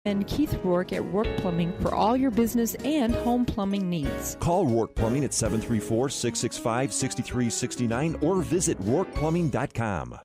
And Keith Rourke at Rourke Plumbing for all your business and home plumbing needs. Call Rourke Plumbing at 734-665-6369 or visit RourkePlumbing.com.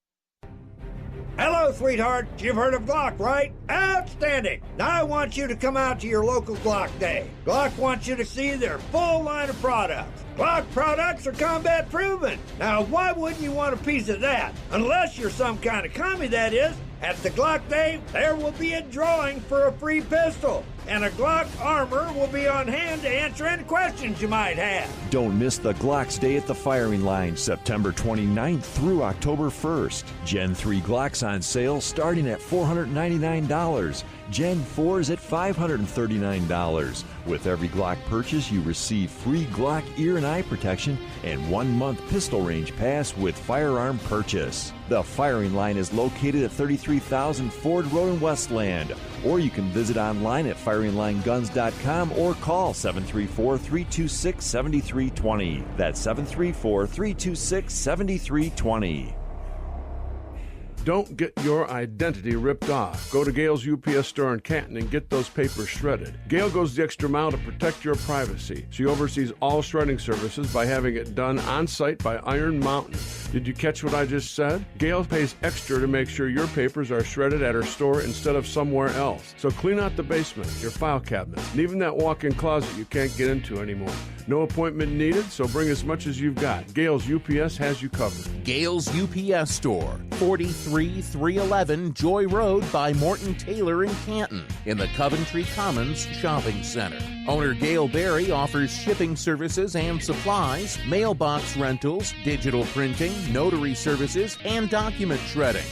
Hello, sweetheart. You've heard of Glock, right? Outstanding. Now I want you to come out to your local Glock Day. Glock wants you to see their full line of products. Glock products are combat proven. Now, why wouldn't you want a piece of that? Unless you're some kind of commie, that is. At the Glock Day, there will be a drawing for a free pistol, and a Glock armor will be on hand to answer any questions you might have. Don't miss the Glock's Day at the Firing Line, September 29th through October 1st. Gen 3 Glocks on sale starting at $499. Gen 4s at $539. With every Glock purchase, you receive free Glock ear and eye protection and 1-month pistol range pass with firearm purchase. The Firing Line is located at 33,000 Ford Road in Westland, or you can visit online at firinglineguns.com or call 734-326-7320. That's 734-326-7320. Don't get your identity ripped off. Go to Gale's UPS store in Canton and get those papers shredded. Gale goes the extra mile to protect your privacy. She oversees all shredding services by having it done on site by Iron Mountain. Did you catch what I just said? Gale pays extra to make sure your papers are shredded at her store instead of somewhere else. So clean out the basement, your file cabinets, and even that walk-in closet you can't get into anymore. No appointment needed, so bring as much as you've got. Gale's UPS has you covered. Gale's UPS store, 43311 Joy Road by Morton Taylor in Canton, in the Coventry Commons Shopping Center. Owner Gail Berry offers shipping services and supplies, mailbox rentals, digital printing, notary services, and document shredding.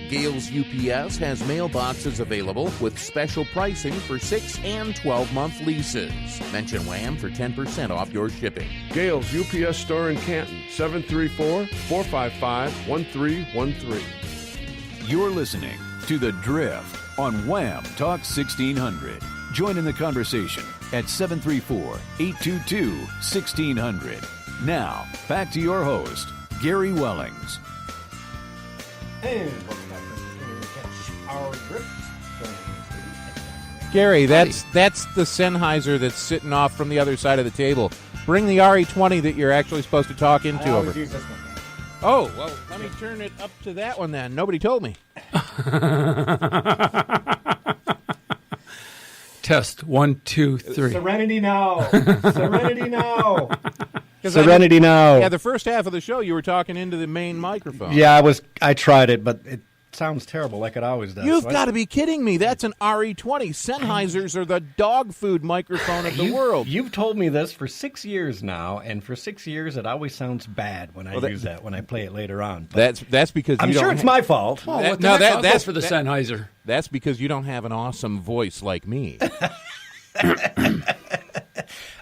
Gale's UPS has mailboxes available with special pricing for 6 and 12-month leases. Mention Wham for 10% off your shipping. Gale's UPS store in Canton, 734-455-1313. You're listening to The Drift on Wham Talk 1600. Join in the conversation at 734-822-1600. Now, back to your host, Gary Wellings. And welcome back to Catch Our Drift. Gary, that's the Sennheiser that's sitting off from the other side of the table. Bring the RE20 that you're actually supposed to talk into over. Use this one. Oh, well, let me turn it up to that one then. Nobody told me. Test 1, 2, 3. Serenity now. Serenity now. Serenity now. Yeah, the first half of the show you were talking into the main microphone. Yeah, I tried it, but it sounds terrible like it always does. You've got to be kidding me. That's an RE20. Sennheisers are the dog food microphone of the world. You've told me this for 6 years now, and for 6 years it always sounds bad when I use that, when I play it later on. But that's because I'm sure it's my fault. Oh, that's for the Sennheiser. That's because you don't have an awesome voice like me.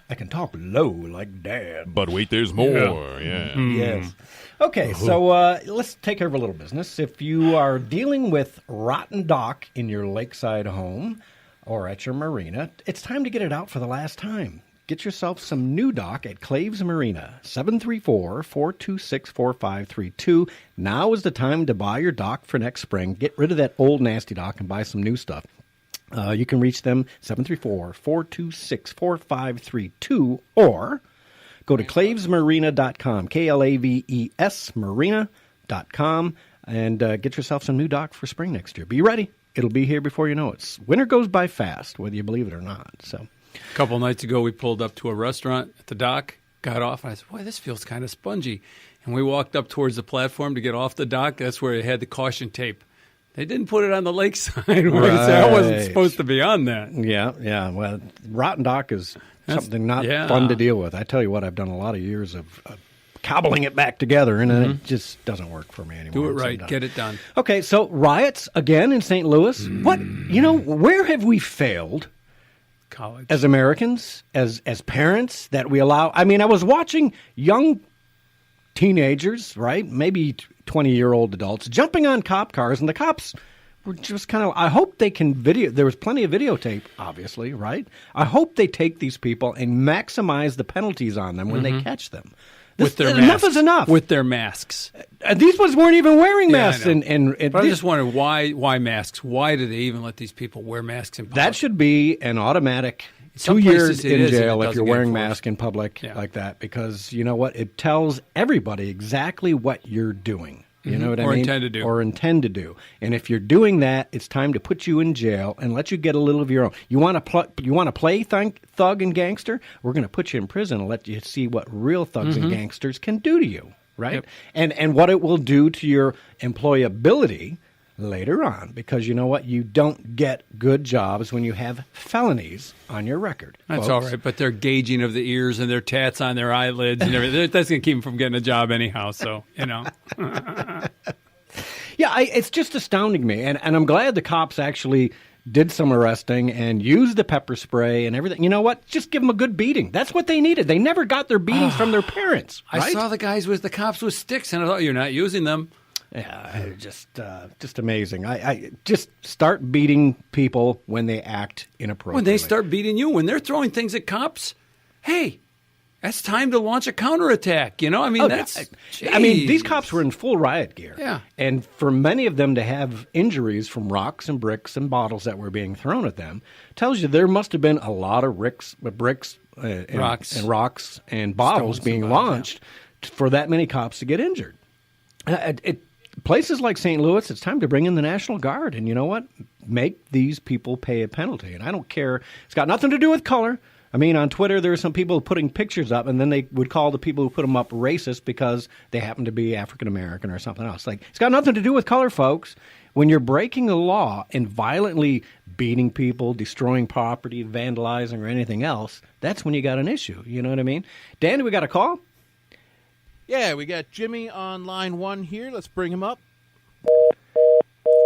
I can talk low like Dad. But wait, there's more. Yeah. Yes. Okay, so let's take care of a little business. If you are dealing with rotten dock in your lakeside home or at your marina, it's time to get it out for the last time. Get yourself some new dock at Claves Marina, 734-426-4532. Now is the time to buy your dock for next spring. Get rid of that old nasty dock and buy some new stuff. You can reach them 734-426-4532 or go to clavesmarina.com, Klaves marina.com, and get yourself some new dock for spring next year. Be ready. It'll be here before you know it. Winter goes by fast, whether you believe it or not. So, a couple nights ago, we pulled up to a restaurant at the dock, got off, and I said, boy, this feels kind of spongy. And we walked up towards the platform to get off the dock. That's where it had the caution tape. They didn't put it on the lakeside. Right. I wasn't supposed to be on that. Yeah. Well, rotten dock is something not fun to deal with. I tell you what, I've done a lot of years of cobbling it back together, and it just doesn't work for me anymore. Do it right. Get it done. Okay, so riots again in St. Louis. What? Where have we failed? College. As Americans, as parents, that we allow. I mean, I was watching young teenagers, right? Maybe 20-year-old adults jumping on cop cars, and the cops were just kind of, I hope they can video. There was plenty of videotape, obviously, right? I hope they take these people and maximize the penalties on them when they catch them. With their enough masks. is enough. With their masks. These ones weren't even wearing masks. Yeah, and but I'm just wondering, why masks? Why do they even let these people wear masks in public? That should be an automatic Some 2 years places it in is, and jail it if you're doesn't get wearing enforced. masks in public like that, because you know what? It tells everybody exactly what you're doing. You know what I mean? Or intend to do. Or intend to do. And if you're doing that, it's time to put you in jail and let you get a little of your own. You want to play thug and gangster? We're going to put you in prison and let you see what real thugs and gangsters can do to you, right? Yep. And what it will do to your employability later on, because you know what? You don't get good jobs when you have felonies on your record. That's folks. all right, but their gauging of the ears and their tats on their eyelids and everything, that's going to keep them from getting a job anyhow, so, you know. Yeah, it's just astounding to me, and I'm glad the cops actually did some arresting and used the pepper spray and everything. You know what? Just give them a good beating. That's what they needed. They never got their beatings from their parents, right? I saw the guys with the cops with sticks, and I thought, you're not using them. Yeah, just amazing. I just start beating people when they act inappropriately. When they start beating you, when they're throwing things at cops, hey, that's time to launch a counterattack. You know, I mean, these cops were in full riot gear. Yeah. And for many of them to have injuries from rocks and bricks and bottles that were being thrown at them tells you there must have been a lot of bricks and rocks and bottles Stones being and bottles, launched for that many cops to get injured. Places like St. Louis, it's time to bring in the National Guard. And you know what? Make these people pay a penalty. And I don't care. It's got nothing to do with color. I mean, on Twitter, there are some people putting pictures up, and then they would call the people who put them up racist because they happen to be African-American or something else. Like, it's got nothing to do with color, folks. When you're breaking the law and violently beating people, destroying property, vandalizing, or anything else, that's when you got an issue. You know what I mean? Dan, do we got a call? Yeah, we got Jimmy on line 1 here. Let's bring him up.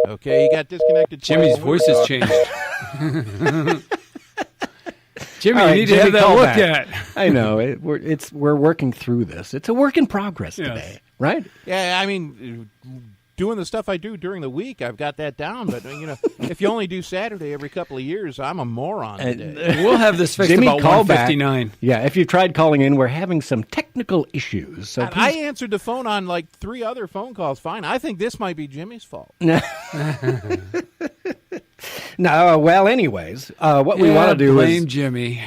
Okay, he got disconnected. Jimmy's voice has changed. Jimmy, All right, you need Jimmy, to have that call look back. at. I know. We're working through this. It's a work in progress today, right? Yeah, I mean, doing the stuff I do during the week, I've got that down. But, you know, if you only do Saturday every couple of years, I'm a moron today. We'll have this fixed Jimmy, about call 1:59. Yeah, if you've tried calling in, we're having some technical issues. So I answered the phone on like 3 other phone calls. Fine. I think this might be Jimmy's fault. No, well, anyways, what we want to do blame is Jimmy.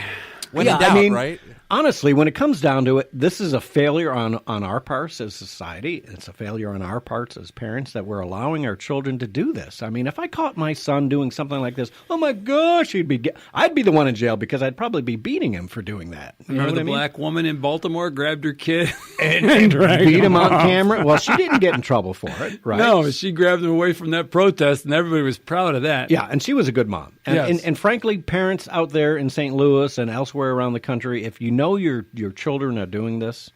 When in doubt, right? Honestly, when it comes down to it, this is a failure on our parts as society. It's a failure on our parts as parents that we're allowing our children to do this. I mean, if I caught my son doing something like this, oh my gosh, I'd be the one in jail because I'd probably be beating him for doing that. You know Remember what the I mean? black woman in Baltimore grabbed her kid and beat him on camera? Well, she didn't get in trouble for it, right? No, she grabbed him away from that protest, and everybody was proud of that. Yeah, and she was a good mom. And, Yes. and frankly, parents out there in St. Louis and elsewhere around the country, if you know your children are doing this,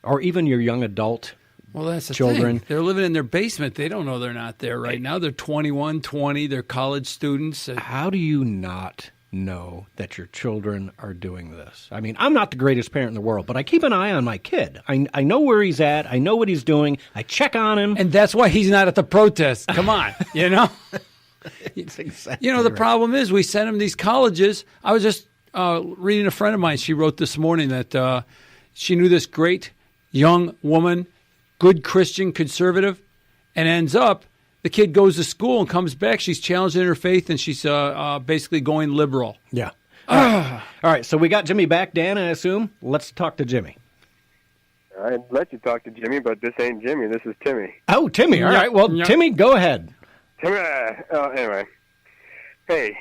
or even your young adult Well, that's the children. thing. They're living in their basement. They don't know they're not there right now. They're 21, 20. They're college students. How do you not know that your children are doing this? I mean, I'm not the greatest parent in the world, but I keep an eye on my kid. I know where he's at. I know what he's doing. I check on him. And that's why he's not at the protest. Come on, you know? Exactly You know, the right. problem is we send him these colleges. I was just reading a friend of mine. She wrote this morning that she knew this great young woman, good Christian conservative, and ends up the kid goes to school and comes back. She's challenged in her faith, and she's basically going liberal. Yeah. All right, so we got Jimmy back, Dan, I assume. Let's talk to Jimmy. I'd let you talk to Jimmy, but this ain't Jimmy. This is Timmy. Oh, Timmy. All Yeah. right, well, Yeah. Timmy, go ahead. Timmy. Anyway, hey,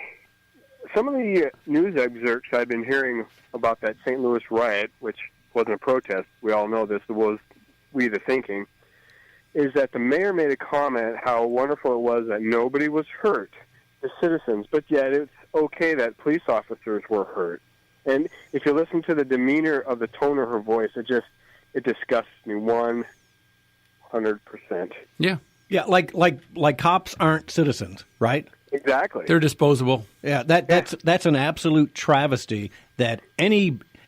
some of the news excerpts I've been hearing about that St. Louis riot, which wasn't a protest, we all know this, was we the thinking, is that the mayor made a comment how wonderful it was that nobody was hurt, the citizens, but yet it's okay that police officers were hurt. And if you listen to the demeanor of the tone of her voice, it disgusts me 100%. Yeah. Yeah, like cops aren't citizens, right? Exactly. They're disposable. Yeah, that's an absolute travesty that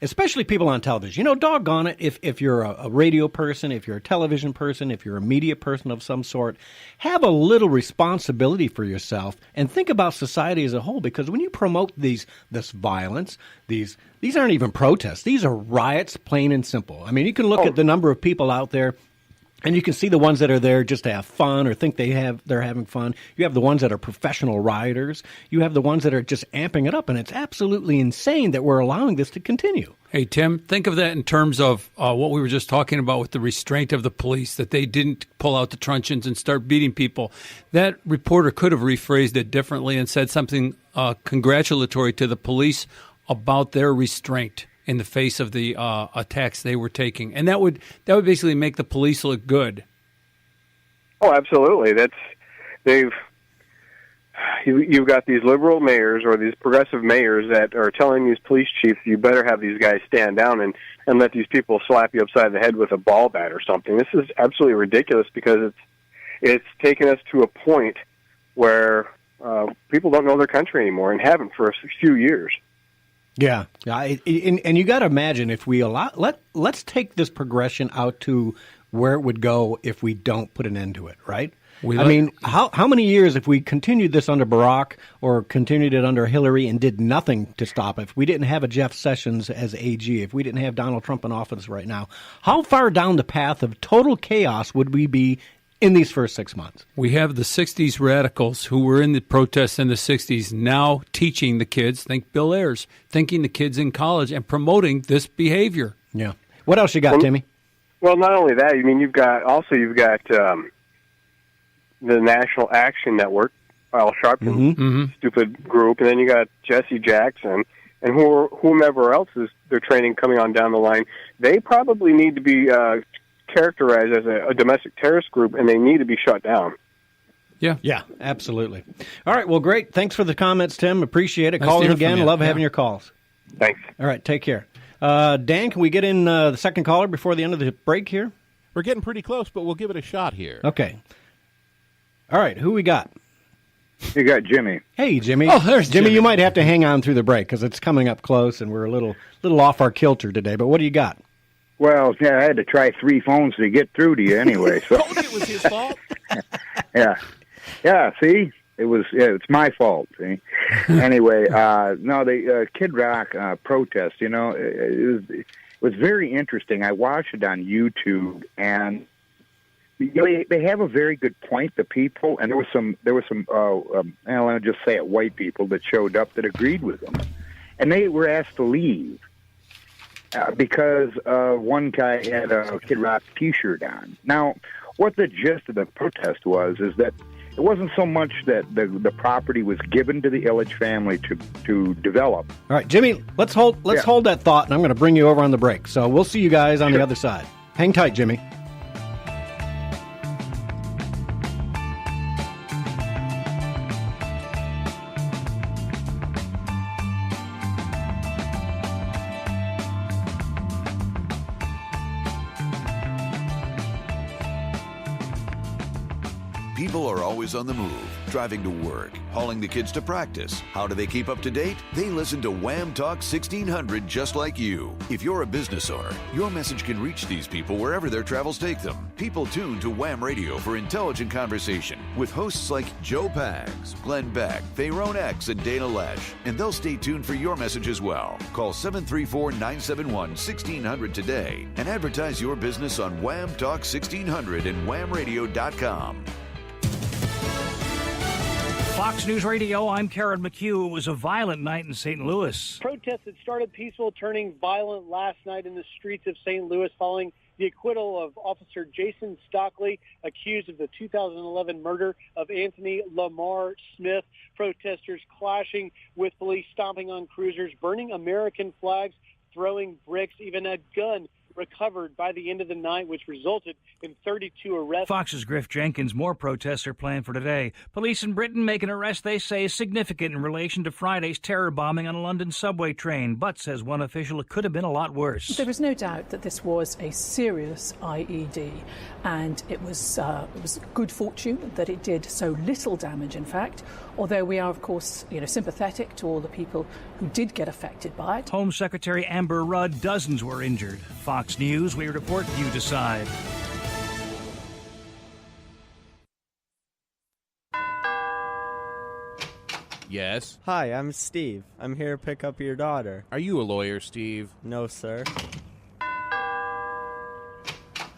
especially people on television. You know, doggone it, if you're a radio person, if you're a television person, if you're a media person of some sort, have a little responsibility for yourself and think about society as a whole. Because when you promote this violence, these aren't even protests. These are riots, plain and simple. I mean, you can look at the number of people out there, and you can see the ones that are there just to have fun or think they're having fun. You have the ones that are professional rioters. You have the ones that are just amping it up, and it's absolutely insane that we're allowing this to continue. Hey, Tim, think of that in terms of what we were just talking about with the restraint of the police, that they didn't pull out the truncheons and start beating people. That reporter could have rephrased it differently and said something congratulatory to the police about their restraint in the face of the attacks they were taking, and that would basically make the police look good. Oh, absolutely. You've got these liberal mayors or these progressive mayors that are telling these police chiefs, you better have these guys stand down and let these people slap you upside the head with a ball bat or something. This is absolutely ridiculous because it's taken us to a point where people don't know their country anymore and haven't for a few years. Yeah, and you got to imagine if we let's take this progression out to where it would go if we don't put an end to it, right? I mean, how many years if we continued this under Barack or continued it under Hillary and did nothing to stop it? If we didn't have a Jeff Sessions as AG, if we didn't have Donald Trump in office right now, how far down the path of total chaos would we be in these first 6 months? We have the 60s radicals who were in the protests in the 60s now teaching the kids, think Bill Ayers, thinking the kids in college and promoting this behavior. Yeah. What else you got, Timmy? Well, not only that, I mean, you've got the National Action Network, Al Sharpton's stupid group, and then you got Jesse Jackson and whomever else is their training coming on down the line. They probably need to be characterized as a domestic terrorist group, and they need to be shut down. Yeah, absolutely. All right, well, great. Thanks for the comments, Tim. Appreciate it. Nice Call in again. Love having your calls. Thanks. All right, take care. Dan, can we get in the second caller before the end of the break here? We're getting pretty close, but we'll give it a shot here. Okay. All right, who we got? You got Jimmy. Hey, Jimmy. Oh, there's Jimmy. You might have to hang on through the break because it's coming up close, and we're a little off our kilter today. But what do you got? Well, yeah, I had to try 3 phones to get through to you anyway. So. Told you it was his fault. Yeah. See, it's my fault. See, anyway, no, the Kid Rock protest. You know, it was very interesting. I watched it on YouTube, and they have a very good point. The people, and there was some. I'll just say it, white people that showed up that agreed with them, and they were asked to leave. Because one guy had a Kid Rock T-shirt on. Now, what the gist of the protest was is that it wasn't so much that the property was given to the Illich family to develop. All right, Jimmy, let's hold that thought, and I'm going to bring you over on the break. So we'll see you guys on the other side. Hang tight, Jimmy. People are always on the move, driving to work, hauling the kids to practice. How do they keep up to date? They listen to Wham Talk 1600 just like you. If you're a business owner, your message can reach these people wherever their travels take them. People tune to Wham Radio for intelligent conversation with hosts like Joe Pags, Glenn Beck, Fayrone X, and Dana Lesh. And they'll stay tuned for your message as well. Call 734-971-1600 today and advertise your business on Wham Talk 1600 and whamradio.com. Fox News Radio, I'm Karen McHugh. It was a violent night in St. Louis. Protests that started peaceful turning violent last night in the streets of St. Louis following the acquittal of Officer Jason Stockley, accused of the 2011 murder of Anthony Lamar Smith. Protesters clashing with police, stomping on cruisers, burning American flags, throwing bricks, even a gun recovered by the end of the night, which resulted in 32 arrests. Fox's Griff Jenkins. More protests are planned for today. Police in Britain make an arrest they say is significant in relation to Friday's terror bombing on a London subway train, but says one official it could have been a lot worse. There is no doubt that this was a serious IED, and it was good fortune that it did so little damage, in fact, although we are, of course, sympathetic to all the people who did get affected by it. Home Secretary Amber Rudd, dozens were injured. Fox News, we report, you decide. Yes? Hi, I'm Steve. I'm here to pick up your daughter. Are you a lawyer, Steve? No, sir.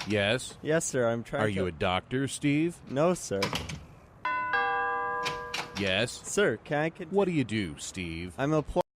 Yes? Yes, sir, I'm trying to... Are you a doctor, Steve? No, sir. Yes? Sir, can I... What do you do, Steve? I'm a